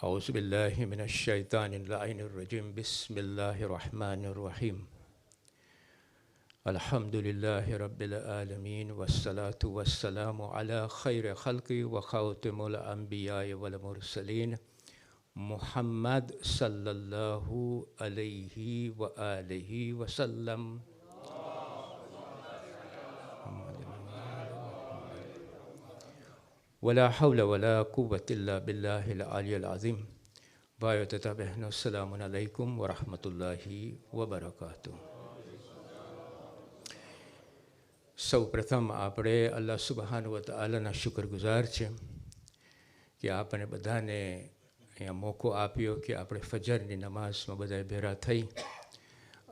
أعوذ بالله من الشيطان اللعين الرجيم بسم الله الرحمن الرحيم الحمد لله رب العالمين والصلاة والسلام على خير خلق وخاتم الأنبياء والمرسلين محمد صلى الله عليه وآله وسلم ولا حول ولا قوة إلا بالله العلي العظيم ભાઈઓ તથા બહેનો અસ્સલામુ અલૈકુમ વરહમતુલ્લાહી વબરકાતુહ. સૌ પ્રથમ આપણે અલ્લાહ સુબહાનહુ વ તઆલાના શુક્રગુજાર છે કે આપણે બધાને અહીંયા મોકો આપ્યો કે આપણે ફજરની નમાઝમાં બધાએ ભેગા થઈ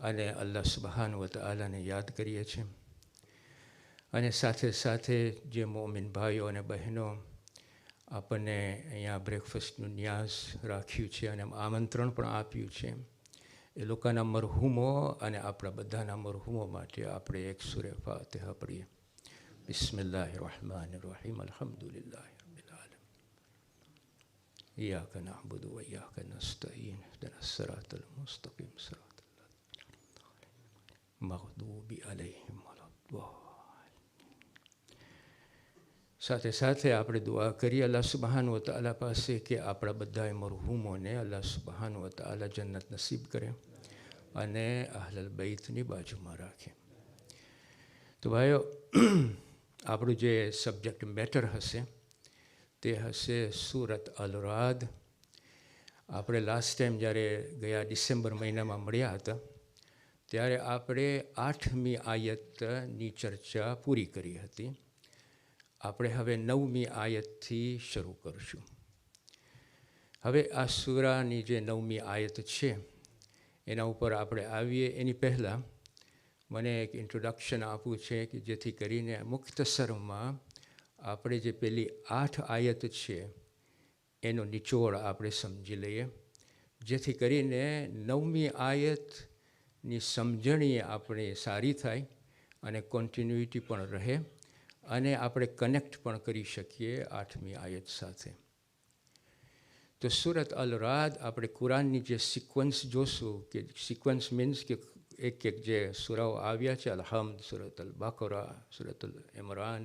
અને અલ્લાહ સુબહાનહુ વ તઆલાને યાદ કરીએ છીએ. અને સાથે સાથે જે મોમિન ભાઈઓ અને બહેનો આપણને અહીંયા બ્રેકફાસ્ટનું ન્યાસ રાખ્યું છે અને આમંત્રણ પણ આપ્યું છે, એ લોકોના મરહૂમો અને આપણા બધાના મરહૂમો માટે આપણે એક સૂરે ફાતિહા પઢીએ. બિસ્મિલ્લાહિર રહમાનિર રહીમ અલ્હમ્દુલિલ્લાહિ રબ્બિલ આલમીન ઇય્યાકા નઅબુદુ વ ઇય્યાકા નસ્તઈન ઇહ્દિનસ સિરાતલ મુસ્તકીમ સિરાતલ મગદૂબિ અલૈહિમ વલદ્દાલીન. સાથે સાથે આપણે દુઆ કરીએ અલ્લાહ સુબહાનહુ વ તઆલા પાસે કે આપણા બધાએ મરહૂમોને અલ્લાહ સુબહાનહુ વ તઆલા જન્નત નસીબ કરે અને અહલલ બૈતની બાજુમાં રાખે. તો ભાઈઓ, આપણું જે સબ્જેક્ટ મેટર હશે તે હશે સૂરત અલ રાદ. આપણે લાસ્ટ ટાઈમ જ્યારે ગયા ડિસેમ્બર મહિનામાં મળ્યા હતા ત્યારે આપણે 8મી આયતની ચર્ચા પૂરી કરી હતી. આપણે હવે 9મી આયતથી શરૂ કરશું. હવે આ સૂરાની જે 9મી આયત છે એના ઉપર આપણે આવીએ એની પહેલાં મને એક ઇન્ટ્રોડક્શન આપવું છે કે જેથી કરીને મુખ્તસરમાં આપણે જે પેલી 8 આયત છે એનો નિચોડ આપણે સમજી લઈએ, જેથી કરીને 9મી આયતની સમજણી આપણે સારી થાય અને કન્ટિન્યુટી પણ રહે અને આપણે કનેક્ટ પણ કરી શકીએ 8મી આયત સાથે. તો સૂરત અલ રાદ આપણે કુરાનની જે સિક્વન્સ જોશું, કે સિક્વન્સ મીન્સ કે એક એક જે સૂરાઓ આવ્યા છે, અલ-હમ્દ, સૂરત અલ બકરા, સૂરત અલ ઇમરાન,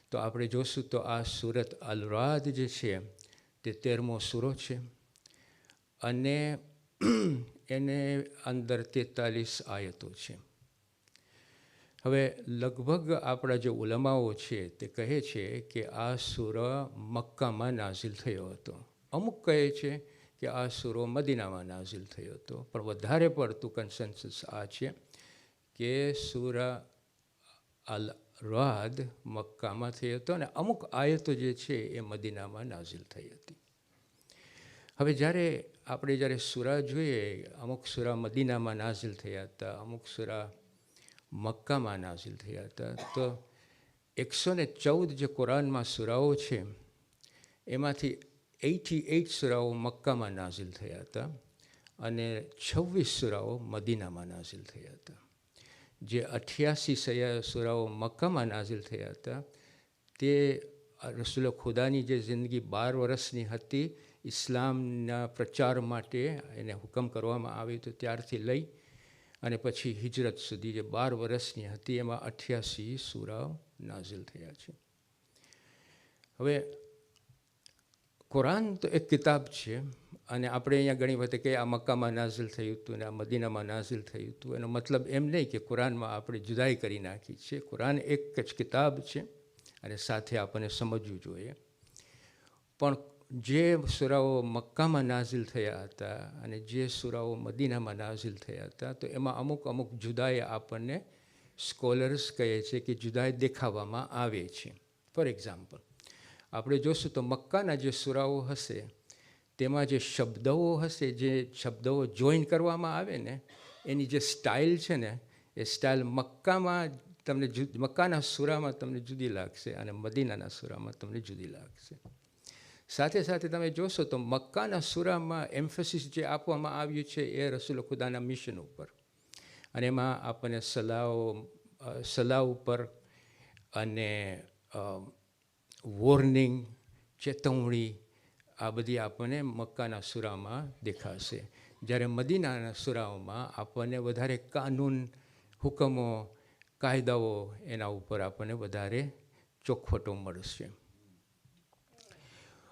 તો આપણે જોશું તો આ સૂરત અલ રાદ જે છે તે 13મો સૂરો છે અને એને અંદર 43 આયતો છે. હવે લગભગ આપણા જે ઉલમાઓ છે તે કહે છે કે આ સૂરો મક્કામાં નાઝિલ થયો હતો. અમુક કહે છે કે આ સૂરો મદીનામાં નાઝિલ થયો હતો, પણ વધારે પડતું કન્સેન્સસ આ છે કે સૂરા અલ રાદ મક્કામાં થયો હતો અને અમુક આયતો જે છે એ મદીનામાં નાઝિલ થઈ હતી. હવે જ્યારે સૂરા જોઈએ, અમુક સૂરા મદીનામાં નાઝિલ થયા હતા, અમુક સૂરા મક્કામાં નાઝિલ થયા હતા. તો 114 જે કુરાનમાં સૂરાઓ છે એમાંથી 88 સૂરાઓ મક્કામાં નાઝિલ થયા હતા અને 26 સૂરાઓ મદીનામાં નાઝિલ થયા હતા. જે 88 સૂરાઓ મક્કામાં નાઝિલ થયા હતા તે રસૂલ ખુદાની જે જિંદગી 12 વર્ષની હતી, ઇસ્લામના પ્રચાર માટે એને હુકમ કરવામાં આવ્યો હતો ત્યારથી લઈ અને પછી હિજરત સુધી જે 12 વર્ષની હતી એમાં 88 સૂરાઓ નાઝિલ થયા છે. હવે કુરાન તો એક કિતાબ છે અને આપણે અહીંયા ઘણી વખત કે આ મક્કામાં નાઝિલ થયું હતું અને આ મદીનામાં નાઝિલ થયું હતું, એનો મતલબ એમ નહીં કે કુરાનમાં આપણે જુદાઈ કરી નાખી છે. કુરાન એક જ કિતાબ છે અને સાથે આપણને સમજવું જોઈએ. પણ જે સૂરાઓ મક્કામાં નાઝિલ થયા હતા અને જે સૂરાઓ મદીનામાં નાઝિલ થયા હતા તો એમાં અમુક જુદાઈ આપણને સ્કોલર્સ કહે છે કે જુદાઈ દેખાવામાં આવે છે. ફોર એક્ઝામ્પલ, આપણે જોશું તો મક્કાના જે સૂરાઓ હશે તેમાં જે શબ્દો હશે, જે શબ્દો જોઈન કરવામાં આવે ને એની જે સ્ટાઇલ છે ને એ સ્ટાઇલ મક્કાના સૂરામાં તમને જુદી લાગશે અને મદીનાના સૂરામાં તમને જુદી લાગશે. સાથે સાથે તમે જોશો તો મક્કાના સૂરામાં એમ્ફેસિસ જે આપવામાં આવ્યું છે એ રસૂલ ખુદાના મિશન ઉપર, અને એમાં આપણને સલાહ ઉપર અને વોર્નિંગ, ચેતવણી આ બધી આપણને મક્કાના સૂરામાં દેખાશે. જ્યારે મદીનાના સૂરાઓમાં આપણને વધારે કાનૂન, હુકમો, કાયદાઓ એના ઉપર આપણને વધારે ચોખવટો મળશે.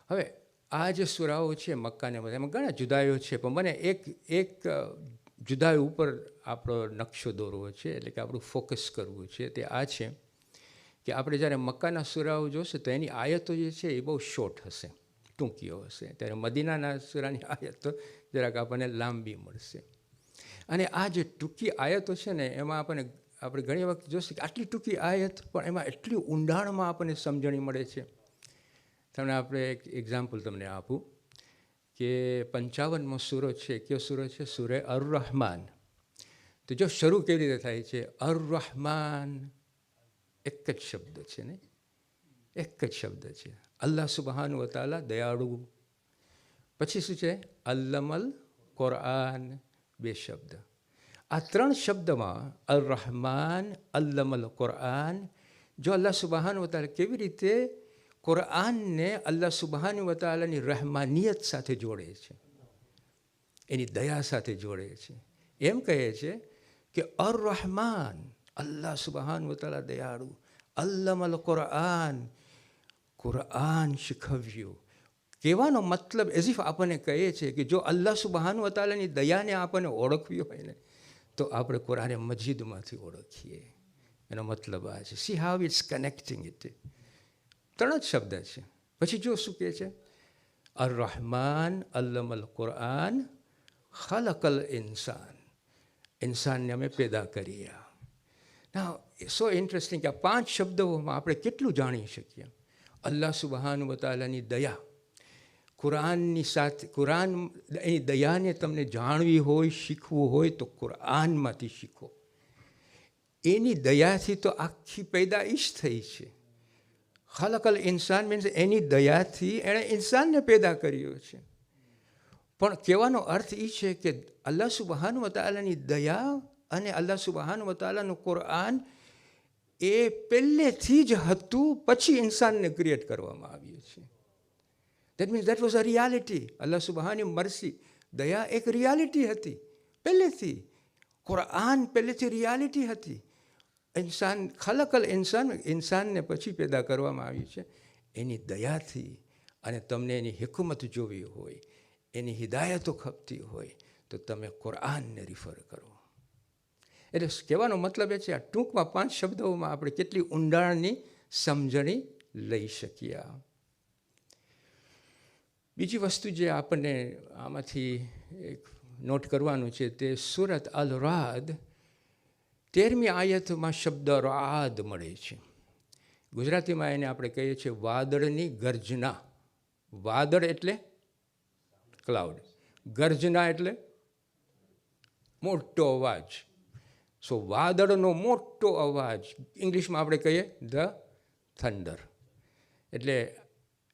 હવે આ જે સૂરાઓ છે મક્કાને બધા, એમાં ઘણા જુદાઈઓ છે, પણ મને એક જુદાઈ ઉપર આપણો નકશો દોરવો છે, એટલે કે આપણું ફોકસ કરવું છે. તે આ છે કે આપણે જ્યારે મક્કાના સૂરાઓ જોશે તો એની આયતો જે છે એ બહુ શોર્ટ હશે, ટૂંકીઓ હશે. ત્યારે મદીનાના સૂરાની આયતો જરાક આપણને લાંબી મળશે. અને આ જે ટૂંકી આયતો છે ને એમાં આપણે ઘણી વખત જોશું કે આટલી ટૂંકી આયત પણ એમાં એટલી ઊંડાણમાં આપણને સમજણી મળે છે. તમને આપણે એક એક્ઝામ્પલ તમને આપું કે 55મો સૂરો છે, કયો સૂરો છે? સૂરે અર-રહમાન. તો જો શરૂ કેવી રીતે થાય છે? અર-રહમાન, એક જ શબ્દ છે ને, એક જ શબ્દ છે. અલ્લાહ સુબહાન વ તઆલા દયાળુ. પછી શું છે? અલ્લમલ કુરઆન, 2 શબ્દ. આ 3 શબ્દમાં અર-રહમાન, અલ્લમલ કુરઆન, જો અલ્લાહ સુબહાન વ તઆલા કેવી રીતે કુરઆનને અલ્લાહ સુબહાન વ તઆલાની રહેમાનિયત સાથે જોડે છે, એની દયા સાથે જોડે છે. એમ કહે છે કે અર-રહમાન, અલ્લાહ સુબહાન વ તઆલા દયાળુ, અલ્લમલ કુરઆન, કુરઆન શીખવ્યું. કહેવાનો મતલબ એઝ ઇફ આપણને કહે છે કે જો અલ્લાહ સુબહાન વ તઆલાની દયાને આપણને ઓળખવી હોય ને તો આપણે કુરાને મજીદમાંથી ઓળખીએ. એનો મતલબ આ છે. See how it's connecting it. 3 જ શબ્દ છે. પછી જો શું કહે છે? અર-રહમાન અલ્લમલ કુરઆન ખલકલ ઇન્સાન, ઇન્સાનને અમે પેદા કર્યા. ના સો ઇન્ટરેસ્ટિંગ કે આ 5 શબ્દોમાં આપણે કેટલું જાણી શકીએ. અલ્લાહ સુબહાન વ તઆલાની દયા, કુરાનની સાથે, કુરાન એની દયાને તમને જાણવી હોય, શીખવું હોય તો કુરાનમાંથી શીખો. એની દયાથી તો આખી પેદાઈશ થઈ છે. ખલકલ ઇન્સાન મીન્સ એની દયાથી એણે ઇન્સાનને પેદા કર્યો છે. પણ કહેવાનો અર્થ એ છે કે અલ્લાહ સુબહાન વ તઆલાની દયા અને અલ્લાહ સુબહાન વ તઆલાનું કુરઆન એ પહેલેથી જ હતું, પછી ઇન્સાનને ક્રિએટ કરવામાં આવ્યું છે. That means that was a reality. અલ્લાહ સુબહાની મર્સી, દયા એક રિયાલિટી હતી પહેલેથી. કુરઆન પહેલેથી રિયાલિટી હતી. ઇન્સાન ખલકલ ઇન્સાન, ઇન્સાનને પછી પેદા કરવામાં આવ્યું છે એની દયાથી. અને તમને એની હિકમત જોવી હોય, એની હિદાયતો ખપતી હોય તો તમે કુરઆનને રિફર કરો. એટલે કહેવાનો મતલબ એ છે આ ટૂંકમાં 5 શબ્દોમાં આપણે કેટલી ઊંડાણની સમજણી લઈ શકીએ. બીજી વસ્તુ જે આપણને આમાંથી એક નોટ કરવાનું છે તે સૂરત અલ-રાદ 13મી આયતમાં શબ્દ રાદ મળે છે. ગુજરાતીમાં એને આપણે કહીએ છીએ વાદળની ગર્જના. વાદળ એટલે ક્લાઉડ, ગર્જના એટલે મોટો અવાજ. સો વાદળનો મોટો અવાજ, ઇંગ્લિશમાં આપણે કહીએ ધ થંડર. એટલે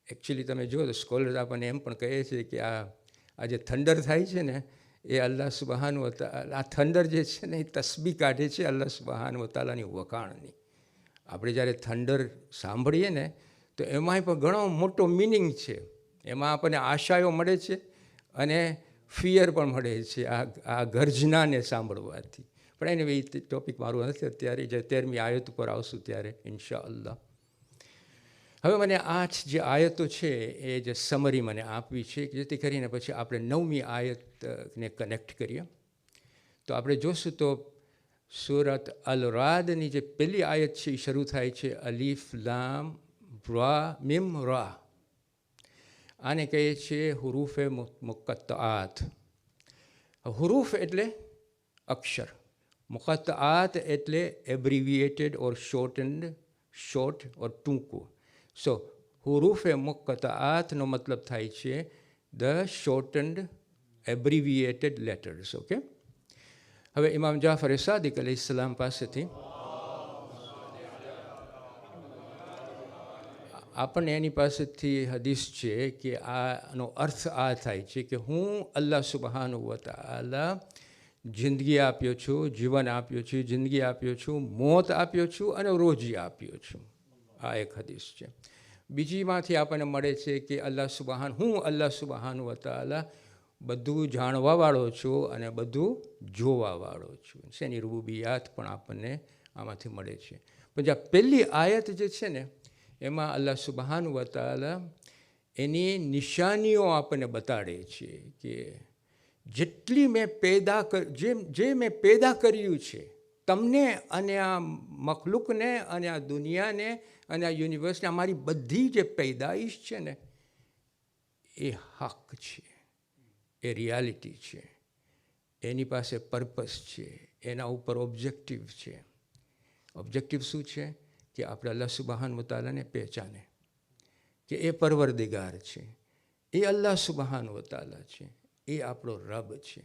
એકચ્યુઅલી તમે જુઓ તો સ્કોલર્સ આપણને એમ પણ કહે છે કે આ જે થંડર થાય છે ને એ અલ્લાહ સુબહાન વ તઆલા, આ થંડર જે છે ને એ તસ્બી કાઢે છે અલ્લાહ સુબહાન વ તઆલાની વખાણની. આપણે જ્યારે થંડર સાંભળીએ ને તો એમાંય પણ ઘણો મોટો મિનિંગ છે. એમાં આપણને આશાઓ મળે છે અને ફિયર પણ મળે છે આ ગર્જનાને સાંભળવાથી. પણ એને એ ટોપિક મારું નથી અત્યારે, જે 13મી આયત ઉપર આવશું ત્યારે ઇન્શાઅલ્લાહ. હવે મને 8 જે આયતો છે એ જે સમરી મને આપવી છે જેથી કરીને પછી આપણે 9મી આયતને કનેક્ટ કરીએ. તો આપણે જોશું તો સૂરત અલ-રાદની જે પહેલી આયત છે એ શરૂ થાય છે અલીફ લામ રા મિમ રા. આને કહીએ છીએ હુરૂફે મુક્કત્તાઆત. હુરૂફ એટલે અક્ષર, મુક્કત્તાઆત એટલે એબ્રિવિએટેડ ઓર શોર્ટન્ડ, શોર્ટ ઓર ટૂંકું. સો હુરૂફે મુક્કત્તાઆતનો મતલબ થાય છે ધ શોર્ટન્ડ એબ્રિવિએટેડ લેટર્સ. ઓકે. હવે ઇમામ જાફર સાદિક અલૈહિસ્સલામ પાસેથી આપણને એની પાસેથી હદીસ છે કે આનો અર્થ આ થાય છે કે હું અલ્લાહ સુબહાનહુ વ તઆલા જિંદગી આપ્યો છું, જીવન આપ્યો છું, જિંદગી આપ્યો છું, મોત આપ્યો છું અને રોજી આપ્યો છું. આ એક હદીસ છે. બીજીમાંથી આપણને મળે છે કે હું અલ્લાહ સુબહાન વ તઆલા બધું જાણવાવાળો છું અને બધું જોવાવાળો છું. શેની રૂબુબિયાત પણ આપણને આમાંથી મળે છે. પણ જ્યાં પહેલી આયત જે છે ને એમાં અલ્લાહ સુબહાન વ તઆલા એની નિશાનીઓ આપણને બતાડે છે કે જેટલી મેં પેદા કર્યું છે તમને અને આ મખલુકને અને આ દુનિયાને અને આ યુનિવર્સને, અમારી બધી જે પેદાઈશ છે ને એ હક છે, એ રિયાલિટી છે, એની પાસે પર્પસ છે, એના ઉપર ઓબ્જેક્ટિવ છે. ઓબ્જેક્ટિવ શું છે? કે આપણે અલ્લાહ સુબહાન વ તઆલાને પહેચાને કે એ પરવરદિગાર છે, એ અલ્લાહ સુબહાન વ તઆલા છે, એ આપણો રબ છે.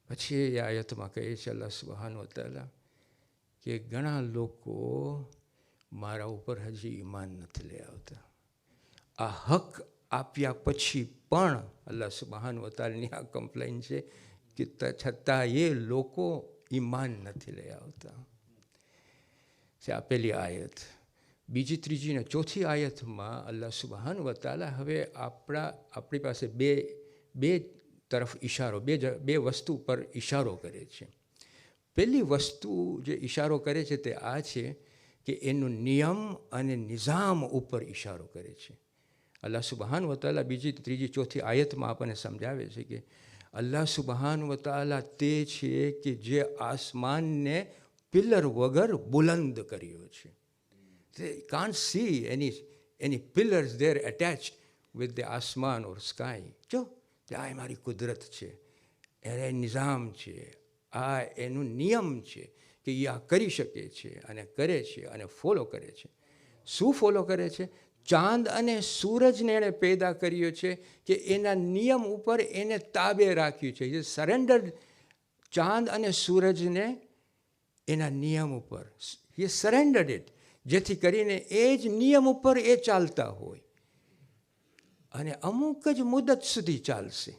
પછી એ આયતમાં કહે છે અલ્લાહ સુબહાન વ તઆલા કે ઘણા લોકો મારા ઉપર હજી ઈમાન નથી લઈ આવતા. આ હક આપ્યા પછી પણ અલ્લાહ સુબહાન વ તઆલાની આ કમ્પ્લેન છે કે છતાં એ લોકો ઈમાન નથી લઈ આવતા. આ પહેલી આયત. બીજી, ત્રીજી ને ચોથી આયતમાં અલ્લાહ સુબહાન વ તઆલા હવે આપણી પાસે બે તરફ ઇશારો, બે વસ્તુ પર ઇશારો કરે છે. પહેલી વસ્તુ જે ઇશારો કરે છે તે આ છે કે એનું નિયમ અને નિઝામ ઉપર ઇશારો કરે છે. અલ્લાહ સુબહાન વ તઆલા બીજી, ત્રીજી, ચોથી આયતમાં આપણને સમજાવે છે કે અલ્લાહ સુબહાન વ તઆલા તે છે કે જે આસમાનને પિલર વગર બુલંદ કર્યો છે. They can't see any pillars there attached with the આસમાન or sky. જો આ મારી કુદરત છે, એ નિઝામ છે, આ એનું નિયમ છે કે એ આ કરી શકે છે અને કરે છે અને ફોલો કરે છે. શું ફોલો કરે છે? ચાંદ અને સૂરજને એણે પેદા કર્યો છે કે એના નિયમ ઉપર એને તાબે રાખ્યું છે. એ સરેન્ડર્ડ ચાંદ અને સૂરજને એના નિયમ ઉપર. એ સરેન્ડર્ડ ઇટ, જેથી કરીને એ જ નિયમ ઉપર એ ચાલતા હોય અને અમુક જ મુદત સુધી ચાલશે.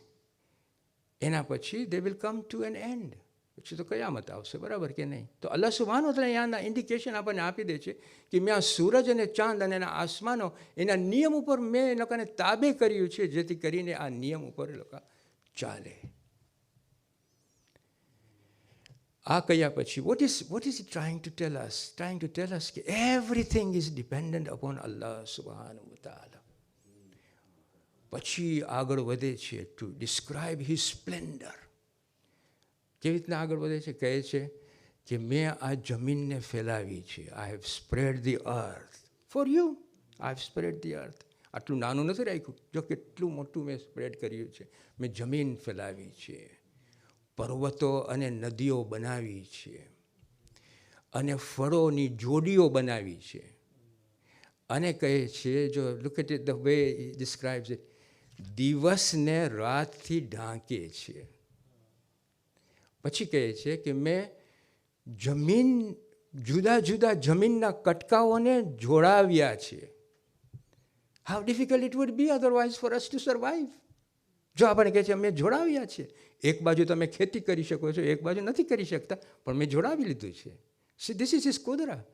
એના પછી they will come to an end. પછી તો કયામત આવશે, બરાબર કે નહીં? તો અલ્લાહ સુબહાન વ તઆલા અહીંયાના ઇન્ડિકેશન આપણને આપી દે છે કે મેં આ સૂરજ અને ચાંદ અને એના આસમાનો એના નિયમ ઉપર મેં એ લોકોને તાબે કર્યું છે, જેથી કરીને આ નિયમ ઉપર એ લોકો ચાલે. આ કયા પછી what is it trying to tell us? Trying to tell us કે everything is dependent upon Allah subhanahu wa ta'ala. પછી આગળ વધે છે ટુ ડિસ્ક્રાઇબ હિઝ સ્પ્લેન્ડર. કેવી રીતના આગળ વધે છે? કહે છે કે મેં આ જમીનને ફેલાવી છે. I have spread the earth for you. I have spread the અર્થ. આટલું નાનું નથી રાખ્યું, જો કેટલું મોટું મેં સ્પ્રેડ કર્યું છે. મેં જમીન ફેલાવી છે, પર્વતો અને નદીઓ બનાવી છે, અને ફળોની જોડીઓ બનાવી છે. અને કહે છે, જો look at it the way he describes it, દિવસને રાતથી ઢાંકે છે. પછી કહે છે કે મેં જુદા જુદા જમીનના કટકાઓને જોડાવ્યા છે. How difficult it would be otherwise for us to survive. જો આપણે કહે છે અમે જોડાવ્યા છે, એક બાજુ તમે ખેતી કરી શકો છો, એક બાજુ નથી કરી શકતા, પણ મેં જોડાવી લીધું છે. સી ધીસ ઇઝ હિઝ કુદરત.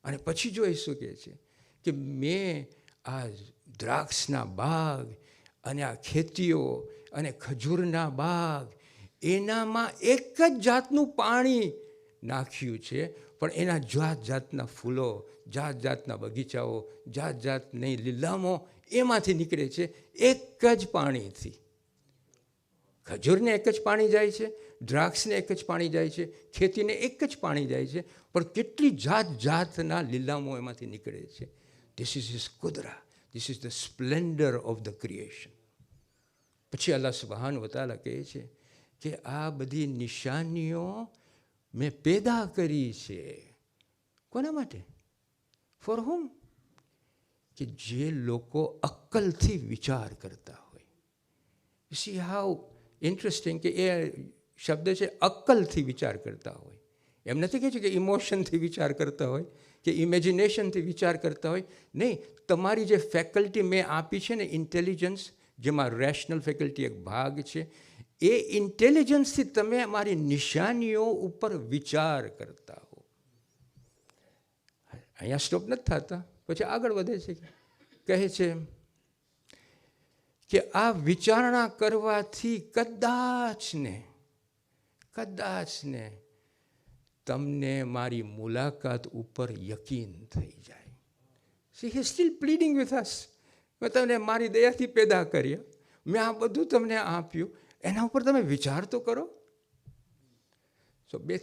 અને પછી જો એ શું કહે છે કે મેં આ દ્રાક્ષના બાગ અને આ ખેતીઓ અને ખજૂરના બાગ એનામાં એક જ જાતનું પાણી નાખ્યું છે, પણ એના જાત જાતના ફૂલો, જાત જાતના બગીચાઓ, જાત જાતની લીલામો એમાંથી નીકળે છે એક જ પાણીથી. ખજૂરને એક જ પાણી જાય છે, દ્રાક્ષને એક જ પાણી જાય છે, ખેતીને એક જ પાણી જાય છે, પણ કેટલી જાત જાતના લીલામો એમાંથી નીકળે છે. ધીસ ઇઝ હિઝ કુદરા. This is the splendour of the creation. પછી અલ્લાહ સુબહાન વ તઆલા કહે છે કે આ બધી નિશાનીઓ મેં પેદા કરી છે. કોના માટે? ફોર હુમ? કે જે લોકો અક્કલથી વિચાર કરતા હોય. યુ સી હાઉ ઇન્ટરેસ્ટિંગ કે એ શબ્દ છે અક્કલથી વિચાર કરતા હોય. એમ નથી કહે છે કે ઇમોશનથી વિચાર કરતા હોય કે ઇમેજિનેશનથી વિચાર કરતા હોય. નહીં, તમારી જે ફેકલ્ટી મેં આપી છે ને, ઇન્ટેલિજન્સ, જેમાં રેશનલ ફેકલ્ટી એક ભાગ છે, એ ઇન્ટેલિજન્સથી તમે મારી નિશાનીઓ ઉપર વિચાર કરતા હો. અહીંયા સ્ટોપ નથી થતા, પછી આગળ વધે છે કહે છે કે આ વિચારણા કરવાથી કદાચ ને તમને મારી મુલાકાત ઉપર યકીન થઈ જાય. C he steel pleading with us. મેં તમને મારી દયાથી પેદા કર્યા, મેં આ બધું તમને આપ્યું, એના ઉપર તમે વિચાર તો કરો. સો 2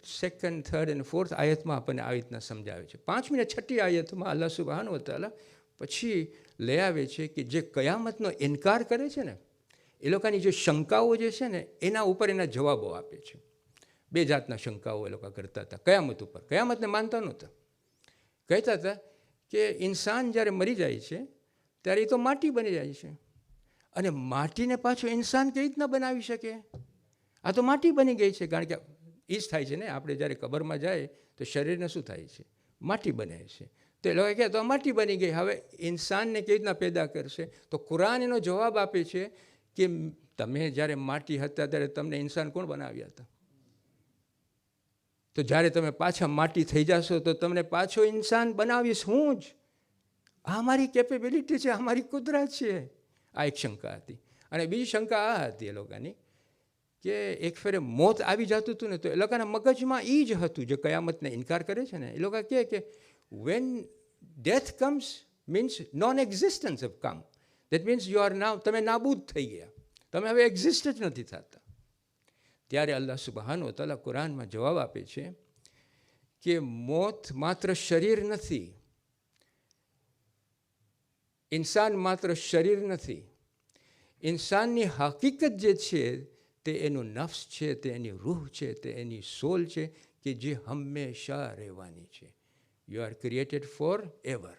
સેકન્ડ, થર્ડ અને ફોર્થ આયતમાં આપણને આવી રીતના સમજાવે છે. 5મી અને 6ઠી આયતમાં અલ્લાહ સુબ્હાનહુ વ તઆલા પછી લઈ આવે છે કે જે કયામતનો ઇનકાર કરે છે ને, એ લોકોની જે શંકાઓ જે છે ને, એના ઉપર એના જવાબો આપે છે. 2 જાતના શંકાઓ એ લોકો કરતા હતા કયામત ઉપર. કયામતને માનતા નહોતા. કહેતા હતા કે ઇન્સાન જ્યારે મરી જાય છે ત્યારે એ તો માટી બની જાય છે, અને માટીને પાછો ઇન્સાન કેવી રીતના બનાવી શકે? આ તો માટી બની ગઈ છે. કારણ કે એ જ થાય છે ને, આપણે જ્યારે કબરમાં જાય તો શરીરને શું થાય છે? માટી બને છે. તો એ લોકો કહે તો માટી બની ગઈ, હવે ઇન્સાનને કેવી રીતના પેદા કરશે? તો કુરાન એનો જવાબ આપે છે કે તમે જ્યારે માટી હતા ત્યારે તમને ઇન્સાન કોણ બનાવ્યા હતા? તો જ્યારે તમે પાછા માટી થઈ જશો તો તમને પાછો ઇન્સાન બનાવીશ હું જ. આ મારી કેપેબિલિટી છે, આ મારી કુદરત છે. આ એક શંકા હતી. અને બીજી શંકા આ હતી એ લોકોની કે એક ફેરે મોત આવી જતું હતું ને, તો એ લોકોના મગજમાં એ જ હતું જે કયામતને ઇનકાર કરે છે ને, એ લોકો કહે કે when death comes means non existence of come. That means you are now, તમે નાબૂદ થઈ ગયા, તમે હવે એક્ઝિસ્ટ જ નથી થતા. ત્યારે અલ્લાહ સુબ્હાનહુ વ તઆલા કુરાનમાં જવાબ આપે છે કે મોત માત્ર શરીર નથી, ઇન્સાન માત્ર શરીર નથી. ઇન્સાનની હકીકત જે છે તે એનું નફ્સ છે, તે એની રૂહ છે, તે એની સોલ છે કે જે હંમેશા રહેવાની છે. You are created forever.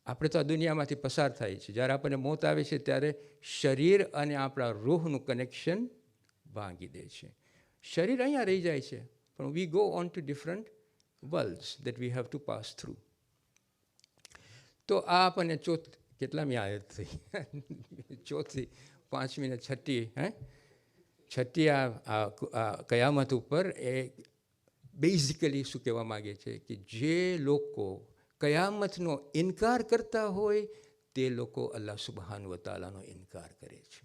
આપણે તો આ દુનિયામાંથી પસાર થાય છે. જ્યારે આપણને મોત આવે છે ત્યારે શરીર અને આપણા રૂહનું કનેક્શન ભાંગી દે છે. શરીર અહીંયા રહી જાય છે, પણ we go on two different world's that we have to pass through. તો આ આપણને કેટલામી આયત થઈ? 4th, 5મી ને 6ઠી આ કયામત ઉપર એ બેઝિકલી શું કહેવા માગે છે કે જે લોકો કયામતનો ઇનકાર કરતા હોય તે લોકો અલ્લાહ સુબ્હાનહુ વ તઆલાનો ઇનકાર કરે છે.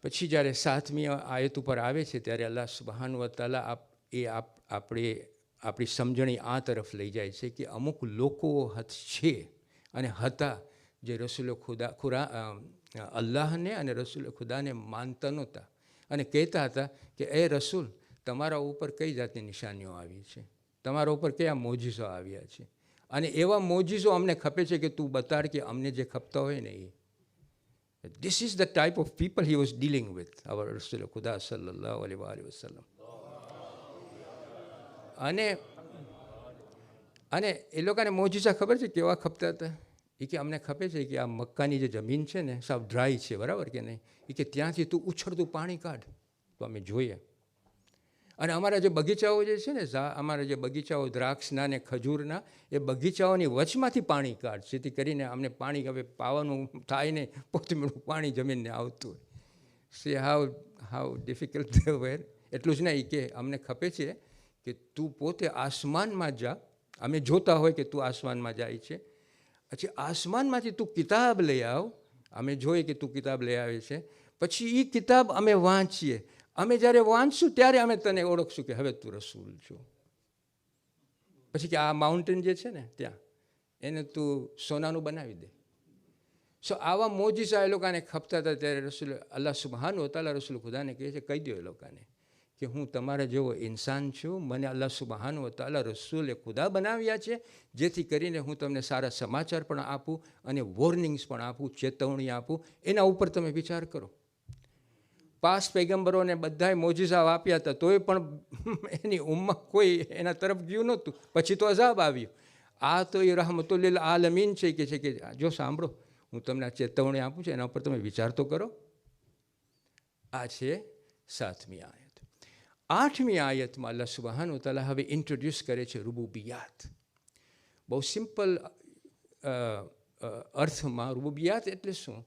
પછી જ્યારે 7મી આયત ઉપર આવે છે ત્યારે અલ્લાહ સુબ્હાનહુ વ તઆલા આપણી સમજણી આ તરફ લઈ જાય છે કે અમુક લોકો છે અને હતા જે રસૂલ ખુદા અલ્લાહને અને રસૂલ ખુદાને માનતા નહોતા, અને કહેતા હતા કે એ રસૂલ, તમારા ઉપર કઈ જાતની નિશાનીઓ આવી છે, તમારા ઉપર કયા મોજીઝો આવ્યા છે, અને એવા મોજીઝો અમને ખપે છે કે તું બતાડ કે અમને જે ખપતા હોય ને એ. This is the type of people he was dealing with, our Rasul Khuda sallallahu alaihi wasallam. અને એ લોકોને મોજીઝા ખબર છે કેવા ખપતા હતા? એ કે અમને ખપે છે કે આ મક્કાની જે જમીન છે ને સાવ ડ્રાય છે, બરાબર કે નહીં? એ કે ત્યાંથી તું ઉછળતું પાણી કાઢ તો અમે જોઈએ. અને અમારા જે બગીચાઓ જે છે ને, અમારા જે બગીચાઓ દ્રાક્ષના ને ખજૂરના, એ બગીચાઓની વચમાંથી પાણી કાઢ, જેથી કરીને અમને પાણી હવે પાવાનું થાય ને, પોતમેળું પાણી જમીનને આવતું હોય. C how difficult they were. એટલું જ નહીં કે અમને ખપે છે કે તું પોતે આસમાનમાં જા, અમે જોતા હોય કે તું આસમાનમાં જાય છે, પછી આસમાનમાંથી તું કિતાબ લઈ આવ, અમે જોઈએ કે તું કિતાબ લઈ આવે છે, પછી એ કિતાબ અમે વાંચીએ, અમે જ્યારે વાંચશું ત્યારે અમે તને ઓળખશું કે હવે તું રસૂલ છો. પછી કે આ માઉન્ટેન જે છે ને ત્યાં એને તું સોનાનું બનાવી દે. સો આવા મોજીઝા એ લોકોને ખપતા હતા. ત્યારે રસૂલ અલ્લાહ સુબ્હાનહુ વ તઆલા રસૂલ ખુદાને કહે છે, કહી દો એ લોકોને કે હું તમારા જેવો ઇન્સાન છું, મને અલ્લાહ સુબ્હાનહુ વ તઆલા રસૂલે ખુદા બનાવ્યા છે જેથી કરીને હું તમને સારા સમાચાર પણ આપું અને વોર્નિંગ્સ પણ આપું, ચેતવણી આપું. એના ઉપર તમે વિચાર કરો. પાસ પૈગંબરોને બધાય મોજીઝા આપ્યા હતા, તોય પણ એની ઉમ્મત કોઈ એના તરફ ગયું નહોતું. પછી તો અઝાબ આવ્યું. આ તો એ રહમતુલ્લિલ આલમીન છે કે જો સાંભળો, હું તમને આ ચેતવણી આપું છું, એના ઉપર તમે વિચાર તો કરો. આ છે 7મી આયત. 8મી આયતમાં અલ્લાહ સુબ્હાનહુ વ તઆલા હવે ઇન્ટ્રોડ્યુસ કરે છે રૂબુબિયાત. બહુ સિમ્પલ અર્થમાં રૂબુબિયાત એટલે શું?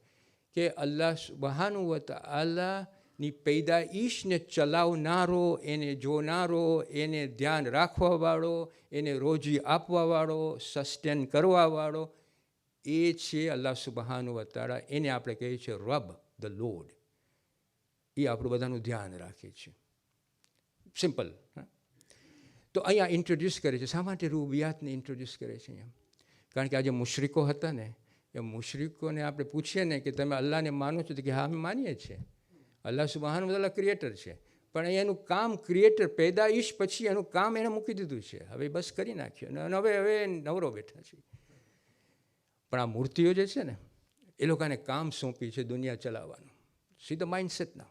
કે અલ્લાહ સુબ્હાનહુ વ તઆલા ની પૈદાઈશને ચલાવનારો, એને જોનારો, એને ધ્યાન રાખવાવાળો, એને રોજી આપવાવાળો, સસ્ટેન કરવાવાળો, એ છે અલ્લાહ સુબહાનહુ વ તઆલા. એને આપણે કહીએ છીએ રબ, ધ લોર્ડ. એ આપણું બધાનું ધ્યાન રાખે છે. સિમ્પલ. તો અહીંયા ઇન્ટ્રોડ્યુસ કરે છે. શા માટે રૂબિયાતને ઇન્ટ્રોડ્યુસ કરે છે અહીંયા? કારણ કે આ જે મુશરિકો હતા ને, એ મુશરિકોને આપણે પૂછીએ ને કે તમે અલ્લાહને માનો છો? તો કે હા, અમે માનીએ છીએ. અલ્લાહ સુબહાનહુ વ તઆલા ક્રિએટર છે. પણ અહીંયા એનું કામ ક્રિએટર, પેદાઈશ પછી એનું કામ એને મૂકી દીધું છે. હવે બસ કરી નાખ્યું અને હવે નવરો બેઠા છે. પણ આ મૂર્તિઓ જે છે ને, એ લોકોને કામ સોંપી છે દુનિયા ચલાવવાનું. સી ધ માઇન્ડસેટ ના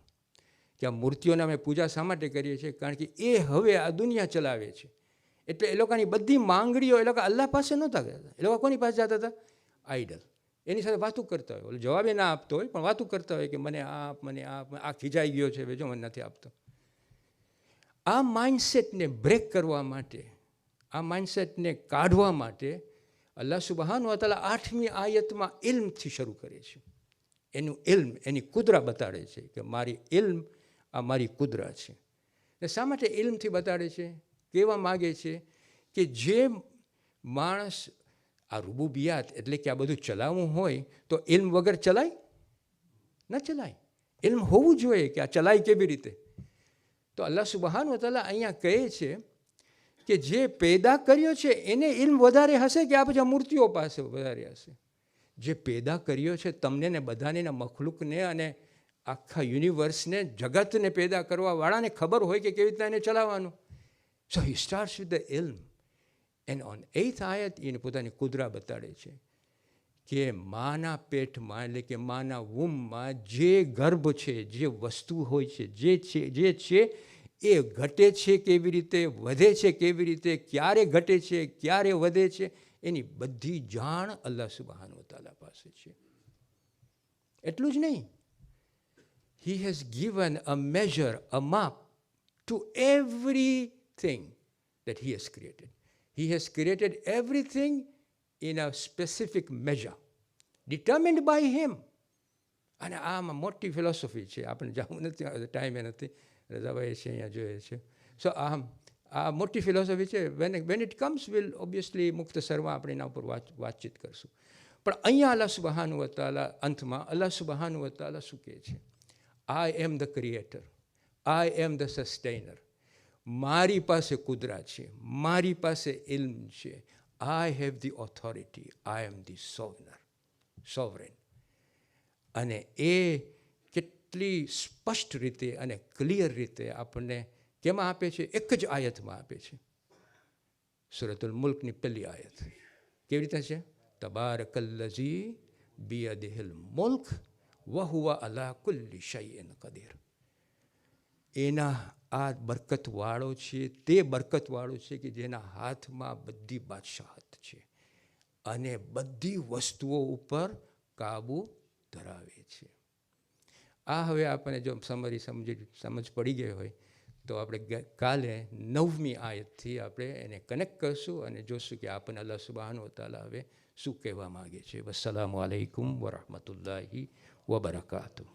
કે આ મૂર્તિઓને અમે પૂજા શા માટે કરીએ છીએ? કારણ કે એ હવે આ દુનિયા ચલાવે છે. એટલે એ લોકોની બધી માંગણીઓ એ લોકો અલ્લાહ પાસે નહોતા કરતા. એ લોકો કોની પાસે જતા હતા? આઈડલ. એની સાથે વાતું કરતા હોય. જવાબે ના આપતો હોય, પણ વાતું કરતા હોય કે મને આ ખીજાઈ ગયો છે, જો મને નથી આપતો. આ માઇન્ડસેટને બ્રેક કરવા માટે, આ માઇન્ડસેટને કાઢવા માટે અલ્લાહ સુબહાનહુ વ તઆલા 8મી આયતમાં ઇલ્મથી શરૂ કરે છે. એનું ઇલ્મ, એની કુદરા બતાડે છે કે મારી ઇલ્મ, આ મારી કુદરા છે. એ શા માટે ઇલ્મથી બતાડે છે? કહેવા માગે છે કે જે માણસ આ રૂબુબિયાત એટલે કે આ બધું ચલાવવું હોય તો ઇલ્મ વગર ચલાય? ન ચલાય. ઇલ્મ હોવું જોઈએ કે આ ચલાય કેવી રીતે. તો અલ્લાહ સુબહાનહુ વ તઆલા અહીંયા કહે છે કે જે પેદા કર્યો છે એને ઇલ્મ વધારે હશે કે આ બધા મૂર્તિઓ પાસે વધારે હશે? જે પેદા કર્યો છે તમને ને બધાને, મખલુકને અને આખા યુનિવર્સને, જગતને પેદા કરવાવાળાને ખબર હોય કે કેવી રીતે એને ચલાવવાનું. So he starts with the ઇલ્મ. એન્ડ ઓન 8th આયત એને પોતાની કુદરા બતાડે છે કે માના પેટમાં, એટલે કે માના વૂમમાં જે ગર્ભ છે, જે વસ્તુ હોય છે, જે છે એ ઘટે છે કેવી રીતે, વધે છે કેવી રીતે, ક્યારે ઘટે છે, ક્યારે વધે છે, એની બધી જાણ અલ્લાહ સુબહાનહુ વ તઆલા પાસે છે. એટલું જ નહીં, he has given a major, a માપ to everything that he has created. He has created everything in a specific measure, determined by him. અને આમાં મોટી ફિલોસોફી છે. આપણે જવું નથી, ટાઈમે નથી, રજાભાઈ છે અહીંયા જોઈએ છે. સો આ મોટી ફિલોસોફી છે. When it comes will obviously મુખ્તસરમાં આપણે એના ઉપર વાતચીત કરશું. પણ અહીંયા અલ્લાહ સુબહાનહુ વ તઆલા અંતમાં અલ્લાહ સુબહાનહુ વ તઆલા શું કહે છે? I am the creator, I am the sustainer. મારી પાસે કુદરા છે, મારી પાસે ઇલ્મ છે. I have the authority, I am the sovereign. અને એ કેટલી સ્પષ્ટ રીતે અને ક્લિયર રીતે આપણને કેમાં આપે છે? એક જ આયતમાં આપે છે. સૂરતુલ મુલ્કની પહેલી આયત. કેવી રીતે છે? તબારકલ્લઝી બિયદિહિલ મુલ્ક વહુવા અલા કુલ્લિ શૈઇન કદીર. એના આ બરકતવાળો છે, તે બરકતવાળો છે કે જેના હાથમાં બધી બાદશાહત છે અને બધી વસ્તુઓ ઉપર કાબુ ધરાવે છે. આ હવે આપણને જો સમજ પડી ગઈ હોય તો આપણે કાલે 9મી આયતથી આપણે એને કનેક્ટ કરશું અને જોશું કે આપણને અલ્લાહ સુબહાનહુ વ તઆલા હવે શું કહેવા માગે છે. વસ્સલામુ અલૈકુમ વરહમતુલ્લાહિ વબરકાતુહ.